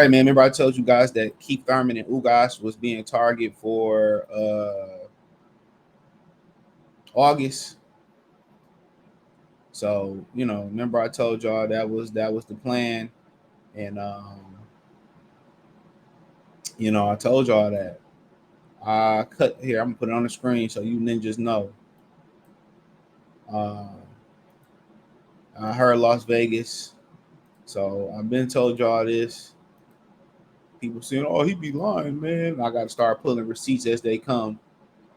right, man. Remember I told you guys that Keith Thurman and Ugas was being targeted for August. So, remember I told y'all that was the plan. And I told y'all that. I cut here, I'm gonna put it on the screen so you ninjas know. I heard Las Vegas. So I've been told y'all this. People saying, "Oh, he be lying, man." I got to start pulling receipts as they come,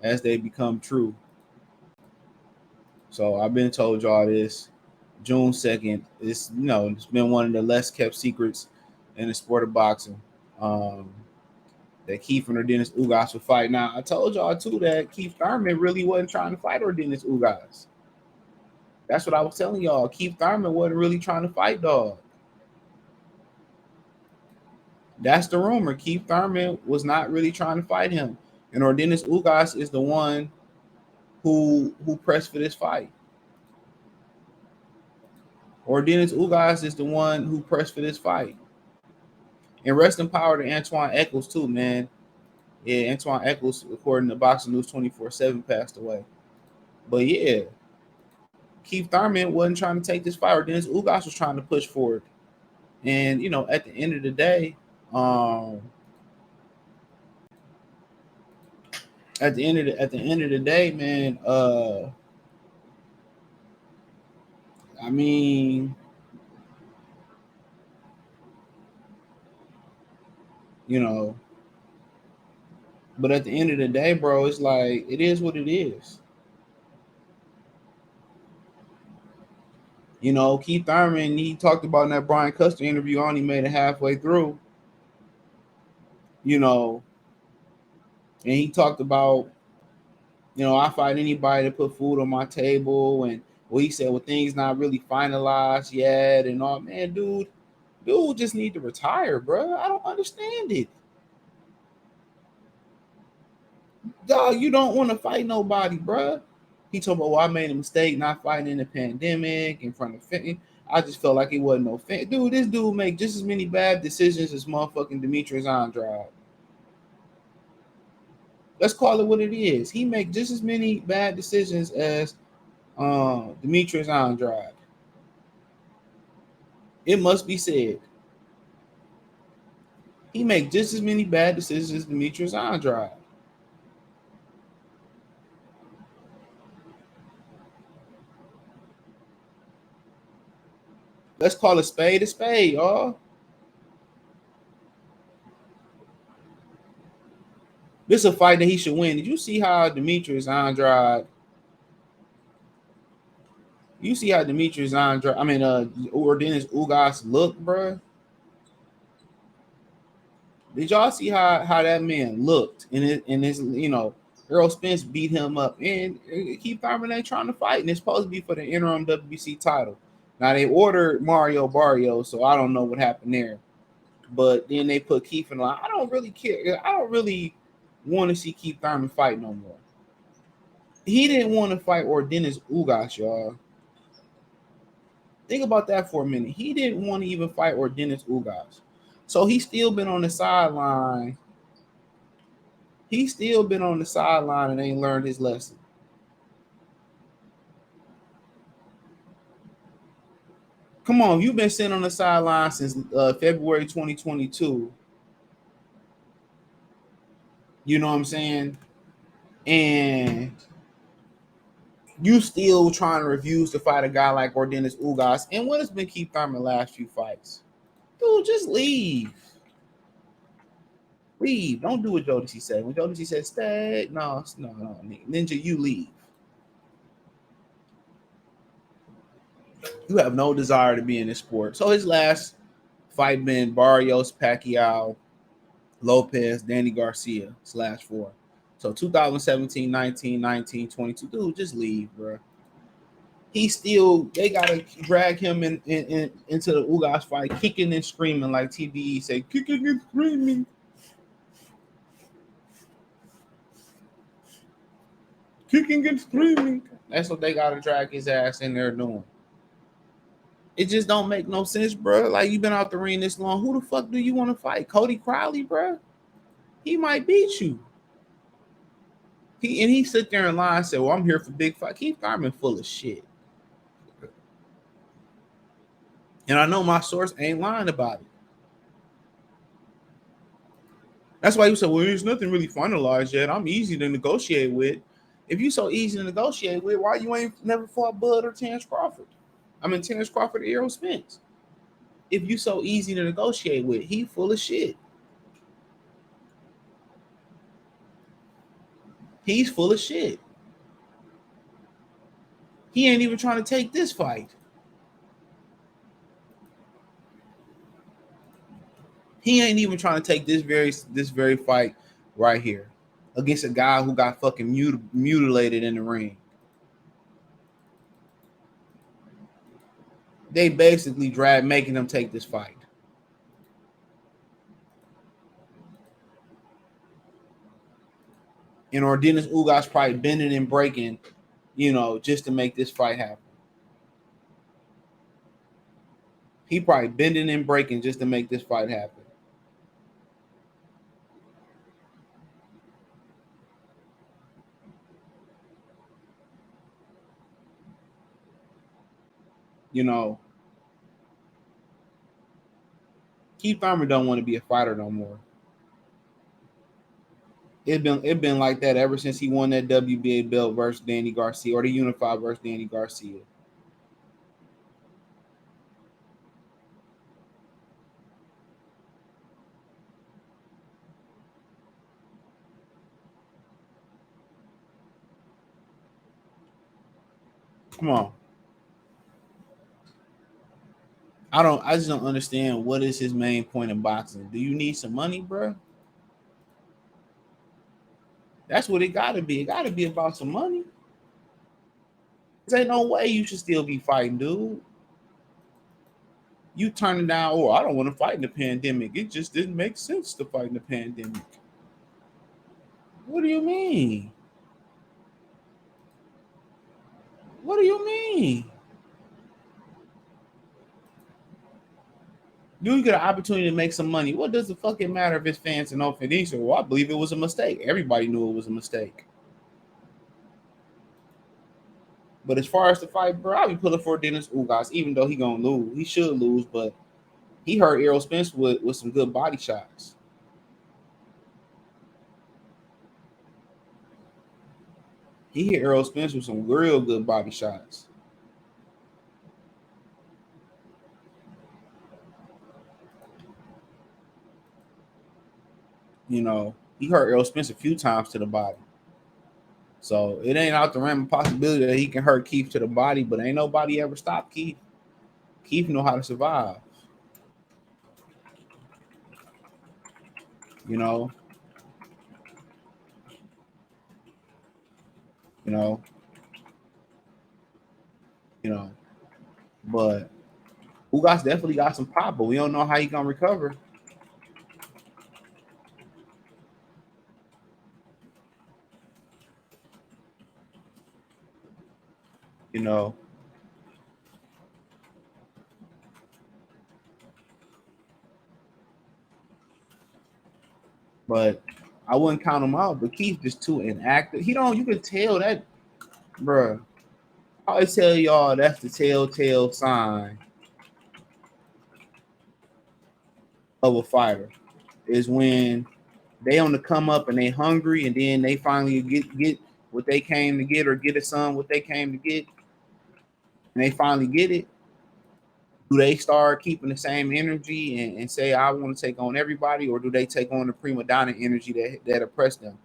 as they become true. So I've been told y'all this. June 2nd. It's been one of the less kept secrets in the sport of boxing. Um, that Keith and Yordenis Ugas would fight. Now I told y'all too that Keith Thurman really wasn't trying to fight Yordenis Ugas. That's what I was telling y'all. Keith Thurman wasn't really trying to fight dog. That's the rumor. Keith Thurman was not really trying to fight him. And Yordenis Ugas is the one who pressed for this fight. Yordenis Ugas is the one who pressed for this fight. And rest in power to Antoine Eccles too, man. Yeah, Antoine Eccles, according to Boxing News 24/7, passed away. But yeah, Keith Thurman wasn't trying to take this fight. Yordenis Ugas was trying to push forward. And at the end of the day, at the end of the day, man, I mean, but at the end of the day, bro, it's like it is what it is. Keith Thurman, he talked about in that Brian Custer interview, only made it halfway through. And he talked about, I fight anybody to put food on my table, and he said, well, things not really finalized yet, and all. Man, dude just need to retire, bro. I don't understand it. Dog, you don't want to fight nobody, bro. He told me, well, I made a mistake not fighting in the pandemic in front of fans. I just felt like it wasn't no fan. Dude, this dude make just as many bad decisions as motherfucking Demetrius Andrade. Let's call it what it is. He make just as many bad decisions as Demetrius Andrade. It must be said. He make just as many bad decisions as Demetrius Andrade. Let's call a spade, y'all. This is a fight that he should win. Did you see how Demetrius Andrade? You see how Demetrius Andrade? I mean, Yordenis Ugas look, bro. Did y'all see how that man looked? And his, Earl Spence beat him up, and Keith Thurman ain't trying to fight, and it's supposed to be for the interim WBC title. Now they ordered Mario Barrios, so I don't know what happened there. But then they put Keith in line. I don't really care. I don't really want to see Keith Thurman fight no more. He didn't want to fight Yordenis Ugas, y'all. Think about that for a minute. He didn't want to even fight Yordenis Ugas. So he's still been on the sideline. He's still been on the sideline and ain't learned his lesson. Come on, you've been sitting on the sideline since February 2022. You know what I'm saying? And you still trying to refuse to fight a guy like Yordenis Ugas. And what has been Keith Thurman's last few fights? Dude, just leave. Leave. Don't do what Jodeci said. When Jodeci said stay, no, Ninja, you leave. You have no desire to be in this sport. So his last fight been Barrios, Pacquiao, Lopez, Danny Garcia /4. So 2017, 19, 19, 22. Dude, just leave, bro. They gotta drag him into the Ugas fight, kicking and screaming like TBE say, kicking and screaming. Kicking and screaming. That's what they gotta drag his ass in there doing. It just don't make no sense, bro. Like, you been out the ring this long. Who the fuck do you want to fight? Cody Crowley, bro? He might beat you. He sit there and lie and say, "Well, I'm here for big fight." Keith Thurman full of shit, and I know my source ain't lying about it. That's why you said, "Well, there's nothing really finalized yet. I'm easy to negotiate with." If you so easy to negotiate with, why you ain't never fought Bud or Terrence Crawford? I mean, Terrence Crawford or Errol Spence. If you so easy to negotiate with, he full of shit. He's full of shit. He ain't even trying to take this fight. He ain't even trying to take this very fight right here against a guy who got fucking mutilated in the ring. They basically making him take this fight. And Yordenis Ugas probably bending and breaking, just to make this fight happen. He probably bending and breaking just to make this fight happen. Keith Thurman don't want to be a fighter no more. It been like that ever since he won that WBA belt versus Danny Garcia, or the Unified versus Danny Garcia. Come on. I just don't understand what is his main point in boxing. Do you need some money, bro? That's what it gotta be. It gotta be about some money. There ain't no way you should still be fighting, dude. You turning down, oh, I don't want to fight in the pandemic. It just didn't make sense to fight in the pandemic. What do you mean? What do you mean? You get an opportunity to make some money. What does it fucking matter if it's fans and no fans? Well, I believe it was a mistake. Everybody knew it was a mistake. But as far as the fight, bro, I'll be pulling for Dennis Ugas, even though he gonna lose. He should lose, but he hurt Errol Spence with some good body shots. He hit Errol Spence with some real good body shots. He hurt Errol Spence a few times to the body. So it ain't out the realm of possibility that he can hurt Keith to the body, but ain't nobody ever stopped Keith. Keith know how to survive. You know. You know. But Ugas definitely got some pop, but we don't know how he gonna recover. But I wouldn't count him out. But Keith just too inactive. He don't. You can tell that, bruh. I always tell y'all that's the telltale sign of a fighter is when they on the come up and they hungry, and then they finally get what they came to get, or get a son what they came to get, and they finally get it. Do they start keeping the same energy and say, I want to take on everybody, or do they take on the prima donna energy that oppressed them?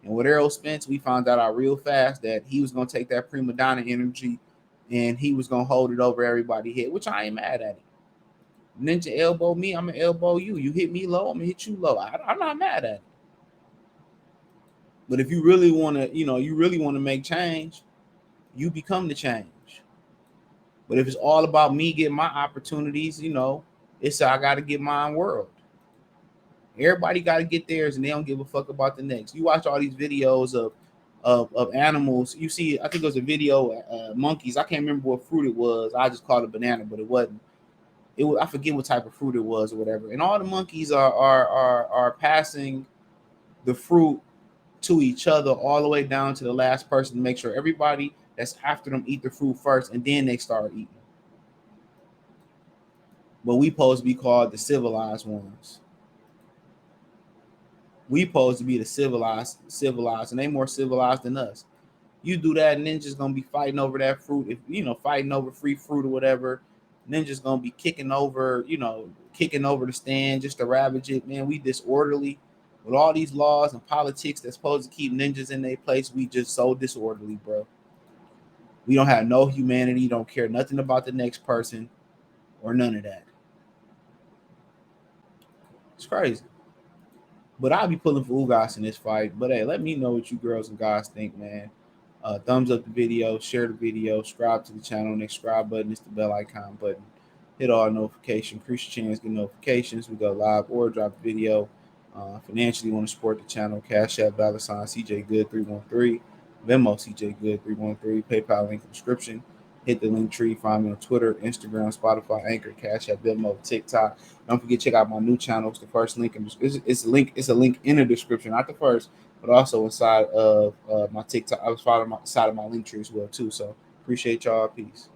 And with Errol Spence, we found out real fast that he was going to take that prima donna energy and he was going to hold it over everybody's head, which I ain't mad at it. Ninja elbow me, I'm going to elbow you. You hit me low, I'm going to hit you low. I'm not mad at it. But if you really want to, you really want to make change, you become the change. But if it's all about me getting my opportunities, it's I got to get my world. Everybody got to get theirs, and they don't give a fuck about the next. You watch all these videos of of animals. You see, I think it was a video, monkeys. I can't remember what fruit it was. I just called it banana, but it wasn't. It was, I forget what type of fruit it was or whatever. And all the monkeys are passing the fruit to each other all the way down to the last person to make sure everybody that's after them eat the fruit first, and then they start eating. But we supposed to be called the civilized ones. We supposed to be the civilized, and they more civilized than us. You do that, ninjas gonna be fighting over that fruit. If fighting over free fruit or whatever, ninjas gonna be kicking over the stand just to ravage it. Man, we disorderly with all these laws and politics that's supposed to keep ninjas in their place. We just so disorderly, bro. We don't have no humanity. Don't care nothing about the next person or none of that. It's crazy. But I'll be pulling for Ugas in this fight. But hey, let me know what you girls and guys think, man. Thumbs up the video, share the video, subscribe to the channel. Next subscribe button is the bell icon button. Hit all notifications. Increase your chance, get notifications. We go live or drop a video. Financially, want to support the channel. Cash App, $ CJ Good 313. Venmo CJ Good 313. PayPal link in the description. Hit the link tree. Find me on Twitter, Instagram, Spotify, Anchor, Cash App, Venmo, TikTok. Don't forget to check out my new channel. It's the first link. It's a link in the description, not the first, but also inside of my TikTok. I was following my side of my link tree as well too. So appreciate y'all. Peace.